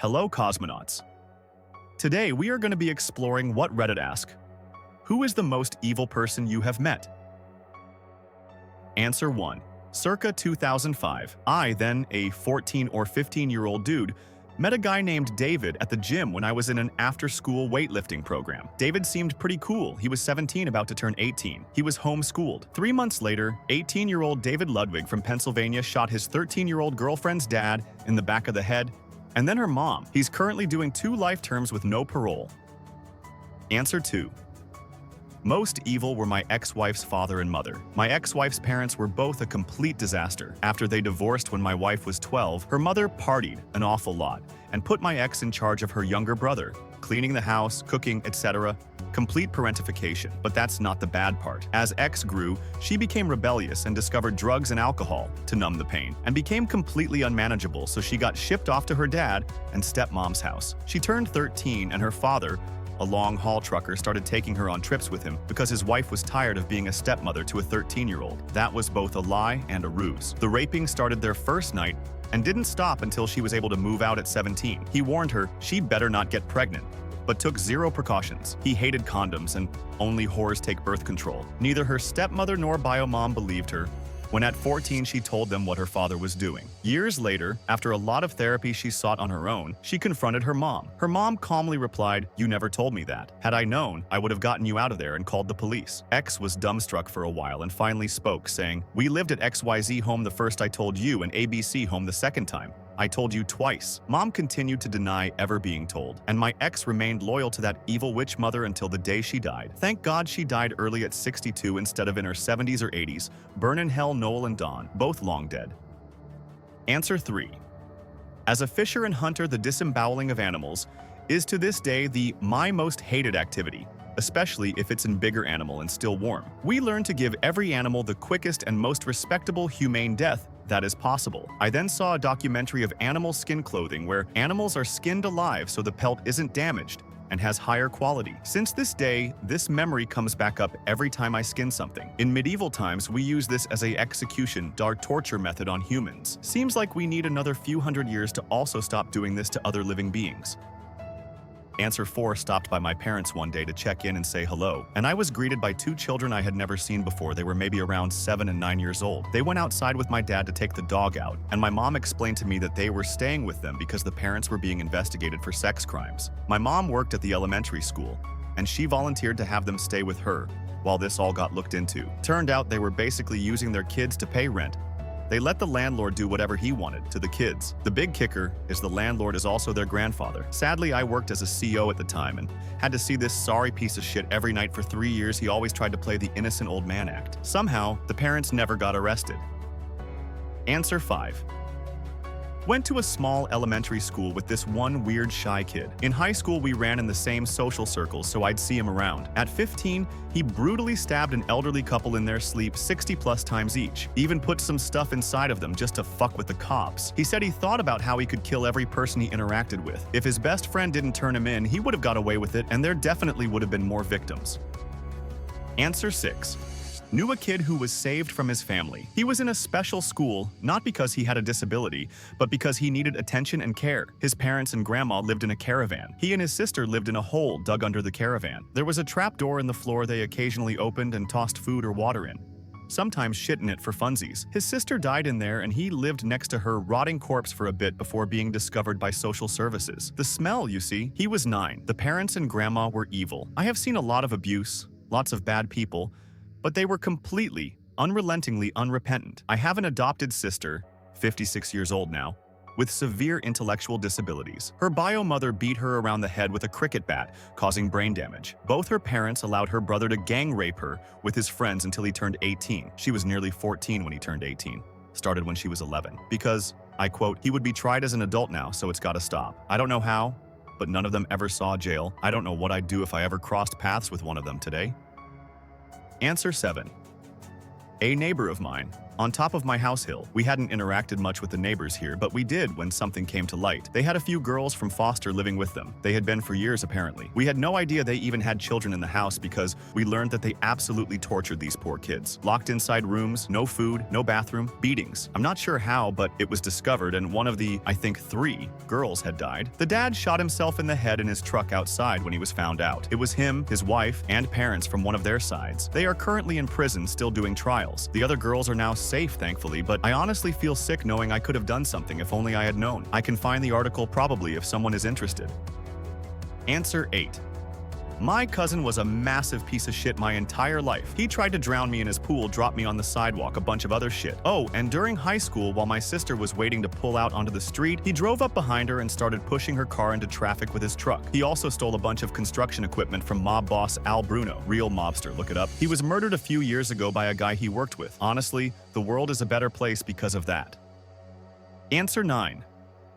Hello, cosmonauts. Today, we are going to be exploring what Reddit asks. Who is the most evil person you have met? Answer 1. Circa 2005, I, then a 14 or 15-year-old dude, met a guy named David at the gym when I was in an after-school weightlifting program. David seemed pretty cool. He was 17, about to turn 18. He was homeschooled. 3 months later, 18-year-old David Ludwig from Pennsylvania shot his 13-year-old girlfriend's dad in the back of the head, and then her mom. He's currently doing 2 life terms with no parole. Answer 2. Most evil were my ex-wife's father and mother. My ex-wife's parents were both a complete disaster. After they divorced when my wife was 12, her mother partied an awful lot and put my ex in charge of her younger brother, cleaning the house, cooking, etc. Complete parentification. But that's not the bad part. As ex grew, she became rebellious and discovered drugs and alcohol to numb the pain, and became completely unmanageable, so she got shipped off to her dad and stepmom's house. She turned 13 and her father, a long-haul trucker, started taking her on trips with him because his wife was tired of being a stepmother to a 13-year-old. That was both a lie and a ruse. The raping started their first night and didn't stop until she was able to move out at 17. He warned her she better not get pregnant, but took 0 precautions. He hated condoms and only whores take birth control. Neither her stepmother nor bio-mom believed her when at 14 she told them what her father was doing. Years later, after a lot of therapy she sought on her own, she confronted her mom. Her mom calmly replied, "You never told me that. Had I known, I would have gotten you out of there and called the police." X was dumbstruck for a while and finally spoke, saying, "We lived at XYZ home the first I told you and ABC home the second time. I told you twice." Mom continued to deny ever being told, and my ex remained loyal to that evil witch mother until the day she died. Thank God she died early at 62 instead of in her 70s or 80s. Burn in hell Noel and Dawn, both long dead. Answer 3. As a fisher and hunter, the disemboweling of animals is to this day my most hated activity, especially if it's in bigger animal and still warm. We learn to give every animal the quickest and most respectable, humane death that is possible. I then saw a documentary of animal skin clothing where animals are skinned alive so the pelt isn't damaged and has higher quality. Since this day, this memory comes back up every time I skin something. In medieval times, we use this as a execution or torture method on humans. Seems like we need another few hundred years to also stop doing this to other living beings. Answer 4. Stopped by my parents one day to check in and say hello, and I was greeted by 2 children I had never seen before. They were maybe around 7 and 9 years old. They went outside with my dad to take the dog out, and my mom explained to me that they were staying with them because the parents were being investigated for sex crimes. My mom worked at the elementary school, and she volunteered to have them stay with her while this all got looked into. Turned out they were basically using their kids to pay rent. They let the landlord do whatever he wanted to the kids. The big kicker is the landlord is also their grandfather. Sadly, I worked as a CO at the time and had to see this sorry piece of shit every night for 3 years. He always tried to play the innocent old man act. Somehow, the parents never got arrested. Answer 5. Went to a small elementary school with this one weird shy kid. In high school, we ran in the same social circles, so I'd see him around. At 15, he brutally stabbed an elderly couple in their sleep 60+ times each. Even put some stuff inside of them just to fuck with the cops. He said he thought about how he could kill every person he interacted with. If his best friend didn't turn him in, he would have got away with it, and there definitely would have been more victims. Answer 6. Knew a kid who was saved from his family. He was in a special school, not because he had a disability, but because he needed attention and care. His parents and grandma lived in a caravan. He and his sister lived in a hole dug under the caravan. There was a trap door in the floor they occasionally opened and tossed food or water in, sometimes shit in it for funsies. His sister died in there and he lived next to her rotting corpse for a bit before being discovered by social services. The smell, you see. He was 9. The parents and grandma were evil. I have seen a lot of abuse, lots of bad people, but they were completely, unrelentingly unrepentant. I have an adopted sister, 56 years old now, with severe intellectual disabilities. Her bio mother beat her around the head with a cricket bat, causing brain damage. Both her parents allowed her brother to gang rape her with his friends until he turned 18. She was nearly 14 when he turned 18. Started when she was 11. Because, I quote, "He would be tried as an adult now, so it's gotta stop." I don't know how, but none of them ever saw jail. I don't know what I'd do if I ever crossed paths with one of them today. Answer 7. A neighbor of mine, on top of my house hill. We hadn't interacted much with the neighbors here, but we did when something came to light. They had a few girls from foster living with them. They had been for years apparently. We had no idea they even had children in the house because we learned that they absolutely tortured these poor kids. Locked inside rooms, no food, no bathroom, beatings. I'm not sure how, but it was discovered and one of the, I think 3, girls had died. The dad shot himself in the head in his truck outside when he was found out. It was him, his wife, and parents from one of their sides. They are currently in prison still doing trials. The other girls are now safe, thankfully, but I honestly feel sick knowing I could have done something if only I had known. I can find the article probably if someone is interested. Answer 8. My cousin was a massive piece of shit my entire life. He tried to drown me in his pool, drop me on the sidewalk, a bunch of other shit. Oh, and during high school, while my sister was waiting to pull out onto the street, he drove up behind her and started pushing her car into traffic with his truck. He also stole a bunch of construction equipment from mob boss Al Bruno. Real mobster, look it up. He was murdered a few years ago by a guy he worked with. Honestly, the world is a better place because of that. Answer 9.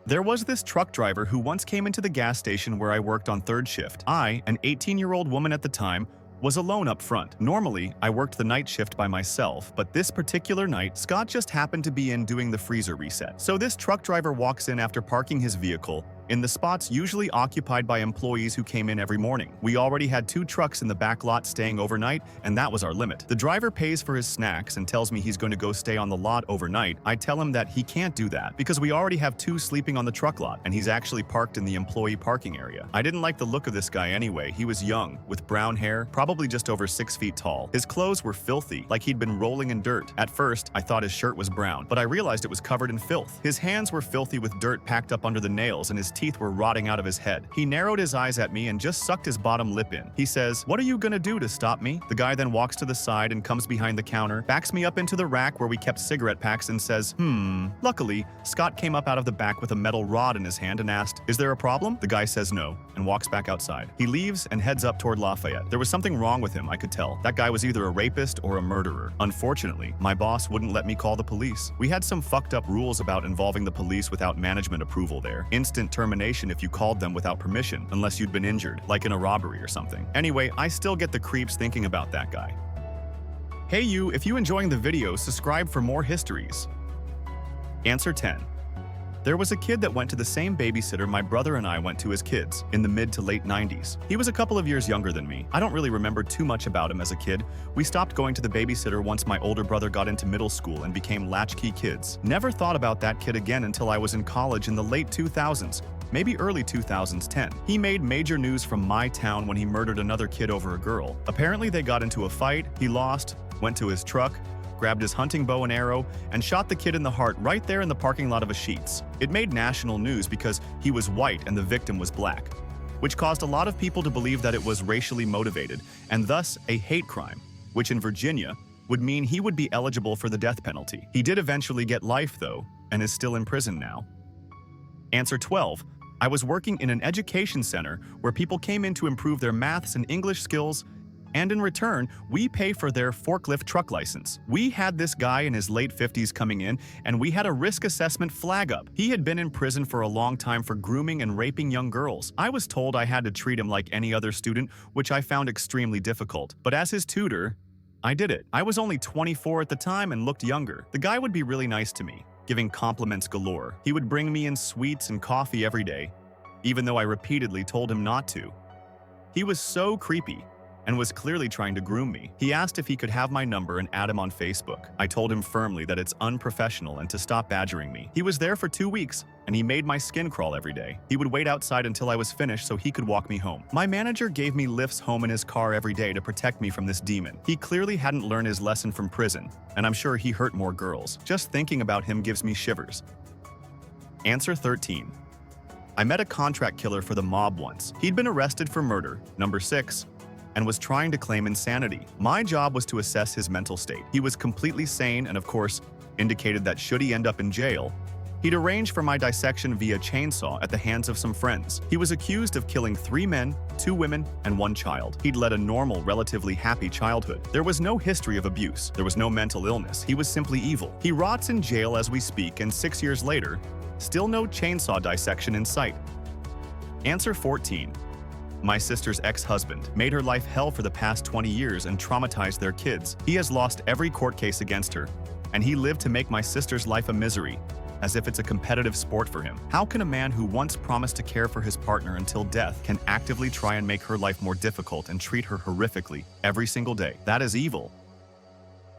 There was this truck driver who once came into the gas station where I worked on third shift. I, an 18-year-old woman at the time, was alone up front. Normally, I worked the night shift by myself, but this particular night, Scott just happened to be in doing the freezer reset. So this truck driver walks in after parking his vehicle in the spots usually occupied by employees who came in every morning. We already had 2 trucks in the back lot staying overnight, and that was our limit. The driver pays for his snacks and tells me he's going to go stay on the lot overnight. I tell him that he can't do that because we already have 2 sleeping on the truck lot, and he's actually parked in the employee parking area. I didn't like the look of this guy anyway. He was young, with brown hair, probably just over 6 feet tall. His clothes were filthy, like he'd been rolling in dirt. At first, I thought his shirt was brown, but I realized it was covered in filth. His hands were filthy with dirt packed up under the nails, and his teeth were rotting out of his head. He narrowed his eyes at me and just sucked his bottom lip in. He says, "What are you gonna do to stop me?" The guy then walks to the side and comes behind the counter, backs me up into the rack where we kept cigarette packs and says, Luckily, Scott came up out of the back with a metal rod in his hand and asked, "Is there a problem?" The guy says no and walks back outside. He leaves and heads up toward Lafayette. There was something wrong with him, I could tell. That guy was either a rapist or a murderer. Unfortunately, my boss wouldn't let me call the police. We had some fucked up rules about involving the police without management approval there. Instant termination if you called them without permission, unless you'd been injured, like in a robbery or something. Anyway, I still get the creeps thinking about that guy. Hey you, if you enjoying the video, subscribe for more histories. Answer 10. There was a kid that went to the same babysitter my brother and I went to as kids, in the mid to late 90s. He was a couple of years younger than me. I don't really remember too much about him as a kid. We stopped going to the babysitter once my older brother got into middle school and became latchkey kids. Never thought about that kid again until I was in college in the late 2000s. Maybe early 2010. He made major news from my town when he murdered another kid over a girl. Apparently they got into a fight, he lost, went to his truck, grabbed his hunting bow and arrow, and shot the kid in the heart right there in the parking lot of a Sheetz. It made national news because he was white and the victim was black, which caused a lot of people to believe that it was racially motivated, and thus a hate crime, which in Virginia would mean he would be eligible for the death penalty. He did eventually get life though, and is still in prison now. Answer 12. I was working in an education center where people came in to improve their maths and English skills, and in return, we pay for their forklift truck license. We had this guy in his late 50s coming in, and we had a risk assessment flag up. He had been in prison for a long time for grooming and raping young girls. I was told I had to treat him like any other student, which I found extremely difficult. But as his tutor, I did it. I was only 24 at the time and looked younger. The guy would be really nice to me, giving compliments galore. He would bring me in sweets and coffee every day, even though I repeatedly told him not to. He was so creepy and was clearly trying to groom me. He asked if he could have my number and add him on Facebook. I told him firmly that it's unprofessional and to stop badgering me. He was there for 2 weeks, and he made my skin crawl every day. He would wait outside until I was finished so he could walk me home. My manager gave me lifts home in his car every day to protect me from this demon. He clearly hadn't learned his lesson from prison, and I'm sure he hurt more girls. Just thinking about him gives me shivers. Answer 13. I met a contract killer for the mob once. He'd been arrested for murder, number 6, and was trying to claim insanity. My job was to assess his mental state. He was completely sane and, of course, indicated that should he end up in jail, he'd arrange for my dissection via chainsaw at the hands of some friends. He was accused of killing 3 men, 2 women, and 1 child. He'd led a normal, relatively happy childhood. There was no history of abuse. There was no mental illness. He was simply evil. He rots in jail as we speak, and 6 years later, still no chainsaw dissection in sight. Answer 14. My sister's ex-husband made her life hell for the past 20 years and traumatized their kids. He has lost every court case against her, and he lived to make my sister's life a misery, as if it's a competitive sport for him. How can a man who once promised to care for his partner until death can actively try and make her life more difficult and treat her horrifically every single day? That is evil.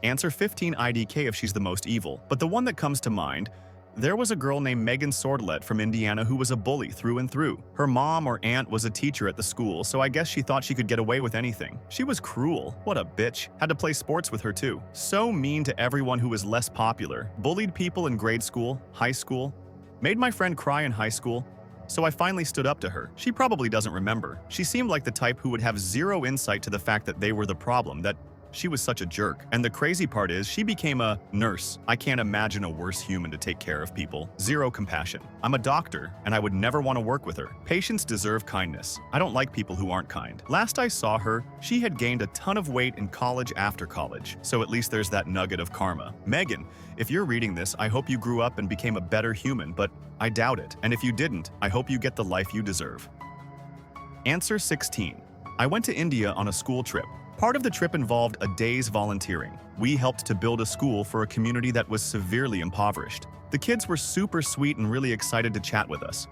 Answer 15 IDK if she's the most evil, but the one that comes to mind, there was a girl named Megan Sordelet from Indiana who was a bully through and through. Her mom or aunt was a teacher at the school, so I guess she thought she could get away with anything. She was cruel. What a bitch. Had to play sports with her too. So mean to everyone who was less popular. Bullied people in grade school, high school. Made my friend cry in high school. So I finally stood up to her. She probably doesn't remember. She seemed like the type who would have zero insight to the fact that they were the problem, that she was such a jerk. And the crazy part is, she became a nurse. I can't imagine a worse human to take care of people. Zero compassion. I'm a doctor, and I would never want to work with her. Patients deserve kindness. I don't like people who aren't kind. Last I saw her, she had gained a ton of weight in college after college. So at least there's that nugget of karma. Megan, if you're reading this, I hope you grew up and became a better human, but I doubt it. And if you didn't, I hope you get the life you deserve. Answer 16. I went to India on a school trip. Part of the trip involved a day's volunteering. We helped to build a school for a community that was severely impoverished. The kids were super sweet and really excited to chat with us.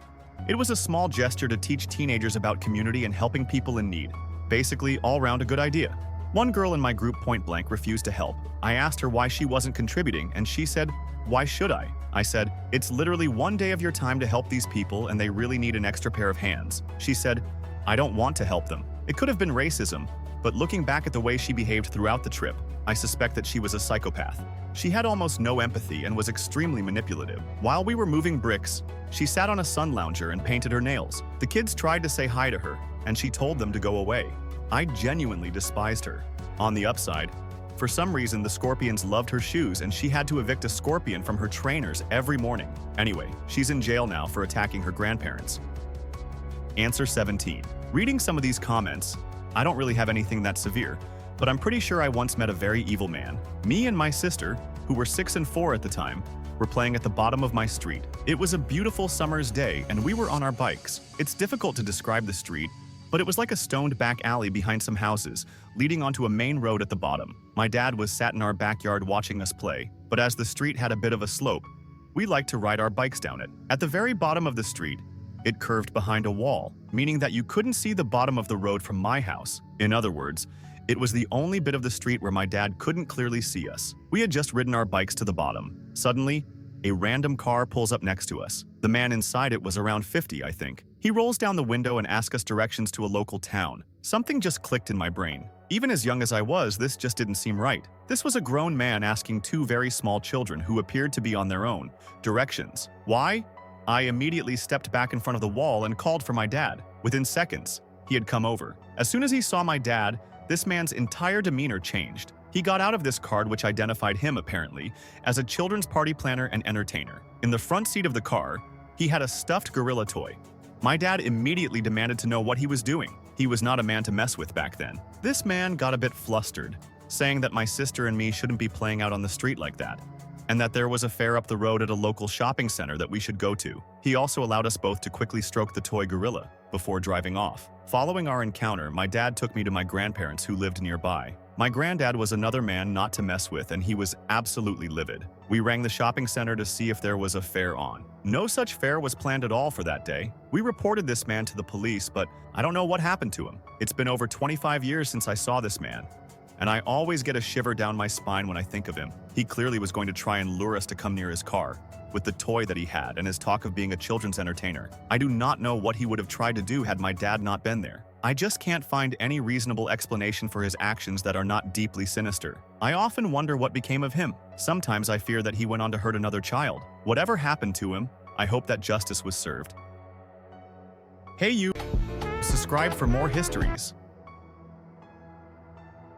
It was a small gesture to teach teenagers about community and helping people in need. Basically, all round a good idea. One girl in my group point blank refused to help. I asked her why she wasn't contributing, and she said, "Why should I?" I said, "It's literally one day of your time to help these people, and they really need an extra pair of hands." She said, "I don't want to help them." It could have been racism, but looking back at the way she behaved throughout the trip, I suspect that she was a psychopath. She had almost no empathy and was extremely manipulative. While we were moving bricks, she sat on a sun lounger and painted her nails. The kids tried to say hi to her, and she told them to go away. I genuinely despised her. On the upside, for some reason the scorpions loved her shoes and she had to evict a scorpion from her trainers every morning. Anyway, she's in jail now for attacking her grandparents. Answer 17. Reading some of these comments, I don't really have anything that severe, but I'm pretty sure I once met a very evil man. Me and my sister, who were 6 and 4 at the time, were playing at the bottom of my street. It was a beautiful summer's day and we were on our bikes. It's difficult to describe the street, but it was like a stoned back alley behind some houses, leading onto a main road at the bottom. My dad was sat in our backyard watching us play, but as the street had a bit of a slope, we liked to ride our bikes down it. At the very bottom of the street, it curved behind a wall, meaning that you couldn't see the bottom of the road from my house. In other words, it was the only bit of the street where my dad couldn't clearly see us. We had just ridden our bikes to the bottom. Suddenly, a random car pulls up next to us. The man inside it was around 50, I think. He rolls down the window and asks us directions to a local town. Something just clicked in my brain. Even as young as I was, this just didn't seem right. This was a grown man asking two very small children who appeared to be on their own directions. Why? I immediately stepped back in front of the wall and called for my dad. Within seconds, he had come over. As soon as he saw my dad, this man's entire demeanor changed. He got out of this card, which identified him, apparently, as a children's party planner and entertainer. In the front seat of the car, he had a stuffed gorilla toy. My dad immediately demanded to know what he was doing. He was not a man to mess with back then. This man got a bit flustered, saying that my sister and me shouldn't be playing out on the street like that, and that there was a fair up the road at a local shopping center that we should go to. He also allowed us both to quickly stroke the toy gorilla before driving off. Following our encounter, my dad took me to my grandparents who lived nearby. My granddad was another man not to mess with, and he was absolutely livid. We rang the shopping center to see if there was a fair on. No such fair was planned at all for that day. We reported this man to the police, but I don't know what happened to him. It's been over 25 years since I saw this man, and I always get a shiver down my spine when I think of him. He clearly was going to try and lure us to come near his car with the toy that he had and his talk of being a children's entertainer. I do not know what he would have tried to do had my dad not been there. I just can't find any reasonable explanation for his actions that are not deeply sinister. I often wonder what became of him. Sometimes I fear that he went on to hurt another child. Whatever happened to him, I hope that justice was served. Hey you! Subscribe for more histories.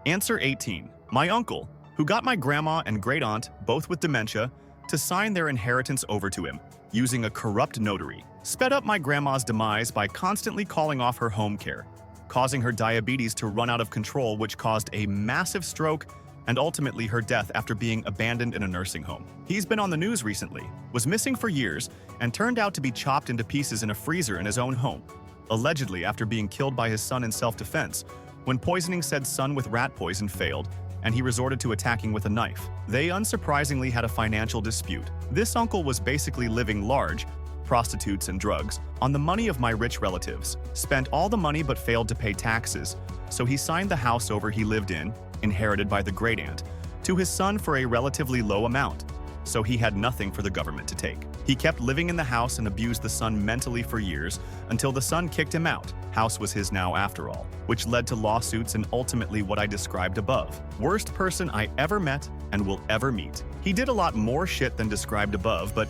Answer 18. My uncle, who got my grandma and great-aunt, both with dementia, to sign their inheritance over to him, using a corrupt notary, sped up my grandma's demise by constantly calling off her home care, causing her diabetes to run out of control, which caused a massive stroke and ultimately her death after being abandoned in a nursing home. He's been on the news recently, was missing for years, and turned out to be chopped into pieces in a freezer in his own home, allegedly after being killed by his son in self-defense, when poisoning said son with rat poison failed, and he resorted to attacking with a knife. They unsurprisingly had a financial dispute. This uncle was basically living large, prostitutes and drugs, on the money of my rich relatives, spent all the money but failed to pay taxes, so he signed the house over he lived in, inherited by the great-aunt, to his son for a relatively low amount, so he had nothing for the government to take. He kept living in the house and abused the son mentally for years until the son kicked him out. House was his now after all, which led to lawsuits and ultimately what I described above. Worst person I ever met and will ever meet. He did a lot more shit than described above, but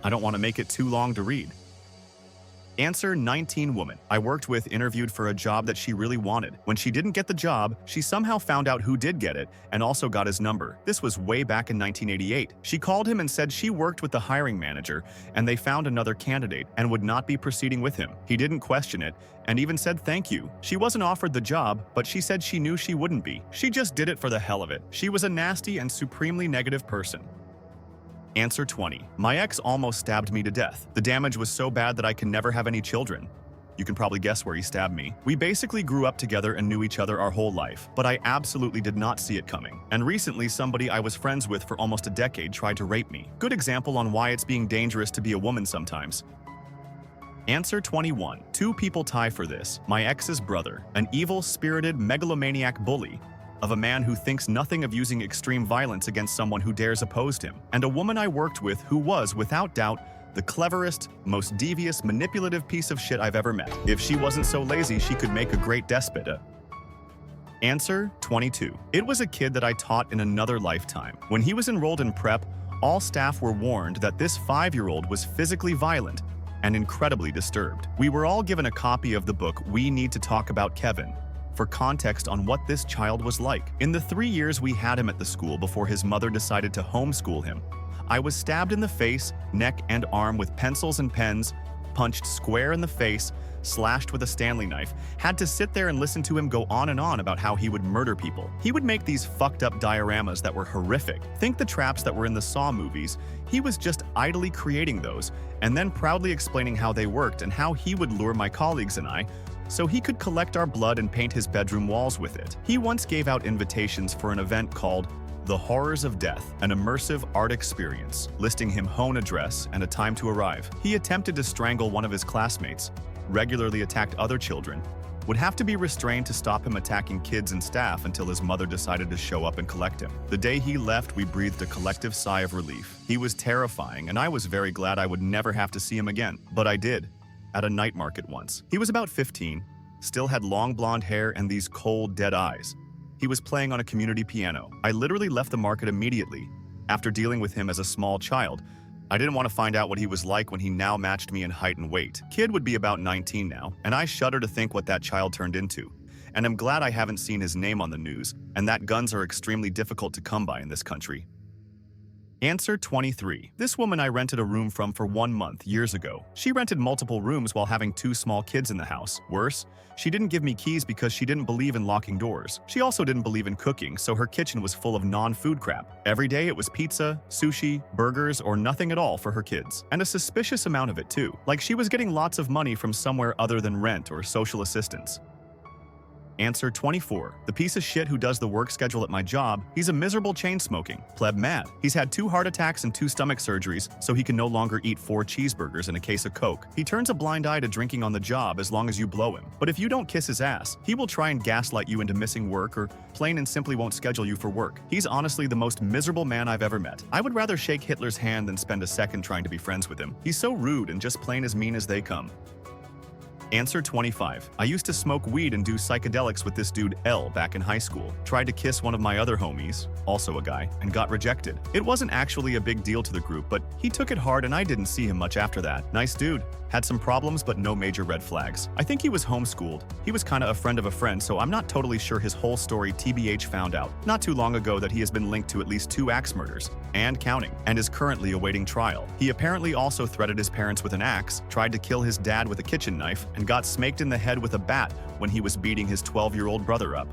I don't want to make it too long to read. Answer: 19 woman I worked with interviewed for a job that she really wanted. When she didn't get the job, she somehow found out who did get it and also got his number. This was way back in 1988. She called him and said she worked with the hiring manager and they found another candidate and would not be proceeding with him. He didn't question it and even said thank you. She wasn't offered the job, but she said she knew she wouldn't be. She just did it for the hell of it. She was a nasty and supremely negative person. Answer: 20. My ex almost stabbed me to death. The damage was so bad that I can never have any children. You can probably guess where he stabbed me. We basically grew up together and knew each other our whole life, but I absolutely did not see it coming. And recently, somebody I was friends with for almost a decade tried to rape me. Good example on why it's being dangerous to be a woman sometimes. Answer: 21. Two people tie for this. My ex's brother, an evil-spirited megalomaniac bully, of a man who thinks nothing of using extreme violence against someone who dares oppose him, and a woman I worked with who was, without doubt, the cleverest, most devious, manipulative piece of shit I've ever met. If she wasn't so lazy, she could make a great despot. Answer: 22. It was a kid that I taught in another lifetime. When he was enrolled in prep, all staff were warned that this 5-year-old was physically violent and incredibly disturbed. We were all given a copy of the book We Need to Talk About Kevin, for context on what this child was like. In the 3 years we had him at the school before his mother decided to homeschool him, I was stabbed in the face, neck, and arm with pencils and pens, punched square in the face, slashed with a Stanley knife, had to sit there and listen to him go on and on about how he would murder people. He would make these fucked up dioramas that were horrific. Think the traps that were in the Saw movies. He was just idly creating those, and then proudly explaining how they worked and how he would lure my colleagues and I, so he could collect our blood and paint his bedroom walls with it. He once gave out invitations for an event called The Horrors of Death, an immersive art experience, listing his home address and a time to arrive. He attempted to strangle one of his classmates, regularly attacked other children, would have to be restrained to stop him attacking kids and staff until his mother decided to show up and collect him. The day he left, we breathed a collective sigh of relief. He was terrifying, and I was very glad I would never have to see him again. But I did. At a night market once. He was about 15, still had long blonde hair and these cold, dead eyes. He was playing on a community piano. I literally left the market immediately. After dealing with him as a small child, I didn't want to find out what he was like when he now matched me in height and weight. Kid would be about 19 now, and I shudder to think what that child turned into. And I'm glad I haven't seen his name on the news, and that guns are extremely difficult to come by in this country. Answer: 23. This woman I rented a room from for 1 month years ago. She rented multiple rooms while having 2 small kids in the house. Worse, she didn't give me keys because she didn't believe in locking doors. She also didn't believe in cooking, so her kitchen was full of non-food crap. Every day it was pizza, sushi, burgers, or nothing at all for her kids. And a suspicious amount of it too. Like she was getting lots of money from somewhere other than rent or social assistance. Answer: 24. The piece of shit who does the work schedule at my job, he's a miserable chain-smoking, pleb mad. He's had 2 heart attacks and 2 stomach surgeries, so he can no longer eat 4 cheeseburgers and a case of Coke. He turns a blind eye to drinking on the job as long as you blow him. But if you don't kiss his ass, he will try and gaslight you into missing work or plain and simply won't schedule you for work. He's honestly the most miserable man I've ever met. I would rather shake Hitler's hand than spend a second trying to be friends with him. He's so rude and just plain as mean as they come. Answer: 25. I used to smoke weed and do psychedelics with this dude L back in high school. Tried to kiss one of my other homies, also a guy, and got rejected. It wasn't actually a big deal to the group, but he took it hard and I didn't see him much after that. Nice dude. Had some problems, but no major red flags. I think he was homeschooled. He was kinda a friend of a friend, so I'm not totally sure his whole story. TBH found out not too long ago that he has been linked to at least 2 axe murders, and counting, and is currently awaiting trial. He apparently also threatened his parents with an axe, tried to kill his dad with a kitchen knife, and got smacked in the head with a bat when he was beating his 12-year-old brother up.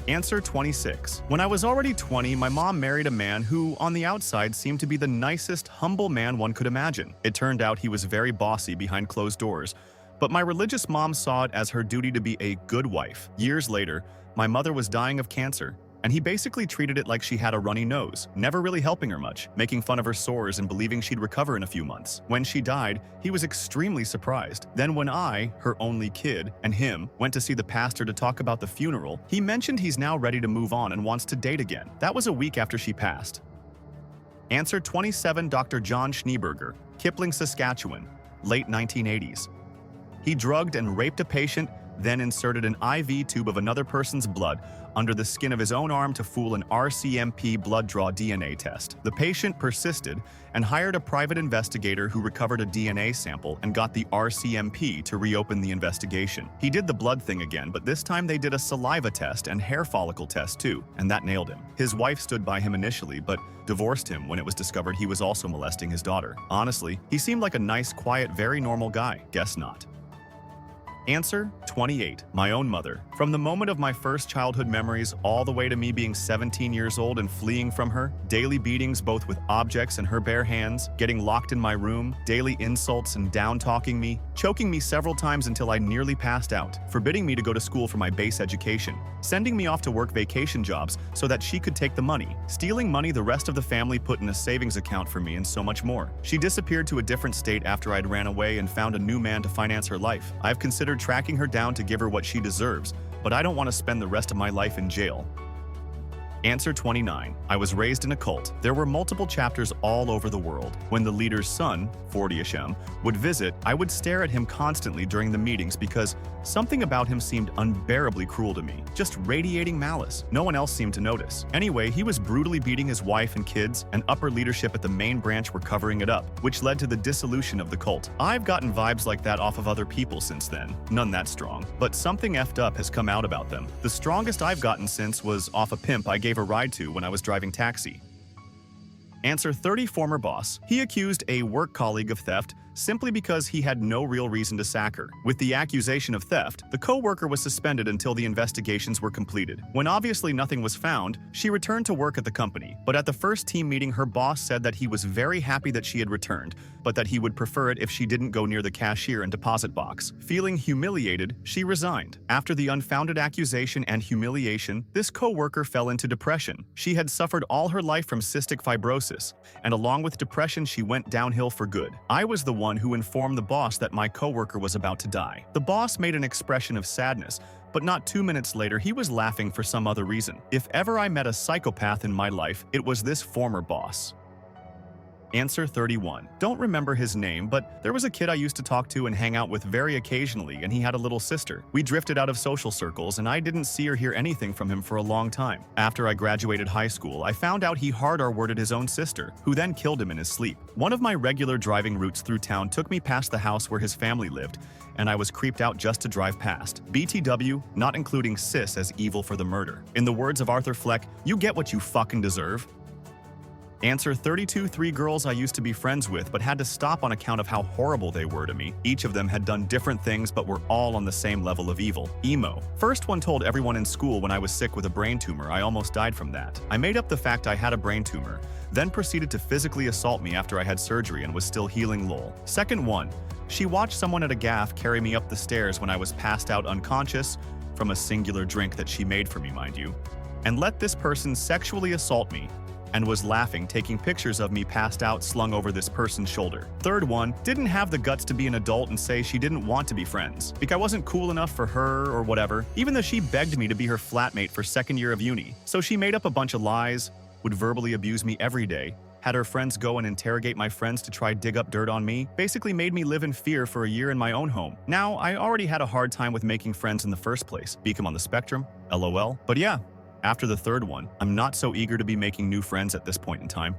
Answer: 26. When I was already 20, my mom married a man who, on the outside, seemed to be the nicest, humble man one could imagine. It turned out he was very bossy behind closed doors, but my religious mom saw it as her duty to be a good wife. Years later, my mother was dying of cancer, and he basically treated it like she had a runny nose, never really helping her much, making fun of her sores and believing she'd recover in a few months. When she died, he was extremely surprised. Then when I, her only kid, and him went to see the pastor to talk about the funeral, he mentioned he's now ready to move on and wants to date again. That was a week after she passed. Answer 27. Dr. John Schneeberger, Kipling, Saskatchewan, late 1980s. He drugged and raped a patient, then inserted an IV tube of another person's blood under the skin of his own arm to fool an RCMP blood draw DNA test. The patient persisted and hired a private investigator who recovered a DNA sample and got the RCMP to reopen the investigation. He did the blood thing again, but this time they did a saliva test and hair follicle test too, and that nailed him. His wife stood by him initially, but divorced him when it was discovered he was also molesting his daughter. Honestly, he seemed like a nice, quiet, very normal guy. Guess not. Answer 28. My own mother. From the moment of my first childhood memories all the way to me being 17 years old and fleeing from her, daily beatings both with objects and her bare hands, getting locked in my room, daily insults and down-talking me, choking me several times until I nearly passed out, forbidding me to go to school for my base education, sending me off to work vacation jobs so that she could take the money, stealing money the rest of the family put in a savings account for me, and so much more. She disappeared to a different state after I'd ran away and found a new man to finance her life. I've considered tracking her down to give her what she deserves, but I don't want to spend the rest of my life in jail. Answer 29. I was raised in a cult. There were multiple chapters all over the world. When the leader's son, 40-ish M, would visit, I would stare at him constantly during the meetings because something about him seemed unbearably cruel to me, just radiating malice. No one else seemed to notice. Anyway, he was brutally beating his wife and kids, and upper leadership at the main branch were covering it up, which led to the dissolution of the cult. I've gotten vibes like that off of other people since then. None that strong, but something effed up has come out about them. The strongest I've gotten since was off a pimp I gave a ride to when I was driving taxi. Answer 30. Former boss. He accused a work colleague of theft simply because he had no real reason to sack her. With the accusation of theft, the co-worker was suspended until the investigations were completed. When obviously nothing was found, she returned to work at the company. But at the first team meeting, her boss said that he was very happy that she had returned, but that he would prefer it if she didn't go near the cashier and deposit box. Feeling humiliated, she resigned. After the unfounded accusation and humiliation, this co-worker fell into depression. She had suffered all her life from cystic fibrosis, and along with depression, she went downhill for good. I was the one who informed the boss that my coworker was about to die. The boss made an expression of sadness, but not 2 minutes later, he was laughing for some other reason. If ever I met a psychopath in my life, it was this former boss. Answer 31. Don't remember his name, but there was a kid I used to talk to and hang out with very occasionally, and he had a little sister. We drifted out of social circles, and I didn't see or hear anything from him for a long time. After I graduated high school, I found out he hard R-worded his own sister, who then killed him in his sleep. One of my regular driving routes through town took me past the house where his family lived, and I was creeped out just to drive past. BTW, not including sis as evil for the murder. In the words of Arthur Fleck, you get what you fucking deserve. Answer 32. 3 girls I used to be friends with but had to stop on account of how horrible they were to me. Each of them had done different things but were all on the same level of evil. Emo. First one told everyone in school when I was sick with a brain tumor. I almost died from that. I made up the fact I had a brain tumor, then proceeded to physically assault me after I had surgery and was still healing lol. Second one. She watched someone at a gaff carry me up the stairs when I was passed out unconscious from a singular drink that she made for me, mind you, and let this person sexually assault me, and was laughing, taking pictures of me passed out slung over this person's shoulder. Third one didn't have the guts to be an adult and say she didn't want to be friends, because I wasn't cool enough for her or whatever, even though she begged me to be her flatmate for second year of uni. So she made up a bunch of lies, would verbally abuse me every day, had her friends go and interrogate my friends to try dig up dirt on me, basically made me live in fear for a year in my own home. Now, I already had a hard time with making friends in the first place. Beacom on the spectrum, LOL. But yeah, after the third one, I'm not so eager to be making new friends at this point in time.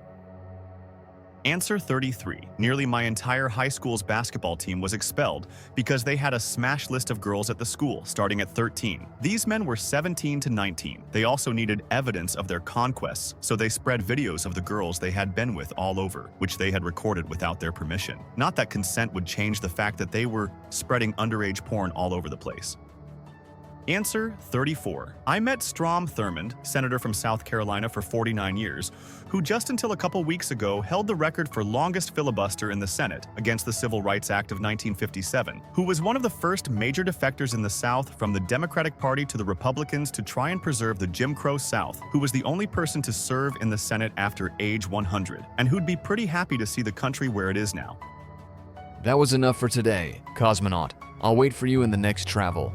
Answer 33. Nearly my entire high school's basketball team was expelled because they had a smash list of girls at the school, starting at 13. These men were 17 to 19. They also needed evidence of their conquests, so they spread videos of the girls they had been with all over, which they had recorded without their permission. Not that consent would change the fact that they were spreading underage porn all over the place. Answer 34. I met Strom Thurmond, senator from South Carolina for 49 years, who just until a couple weeks ago held the record for longest filibuster in the Senate against the Civil Rights Act of 1957, who was one of the first major defectors in the South from the Democratic Party to the Republicans to try and preserve the Jim Crow South, who was the only person to serve in the Senate after age 100, and who'd be pretty happy to see the country where it is now. That was enough for today, Cosmonaut. I'll wait for you in the next travel.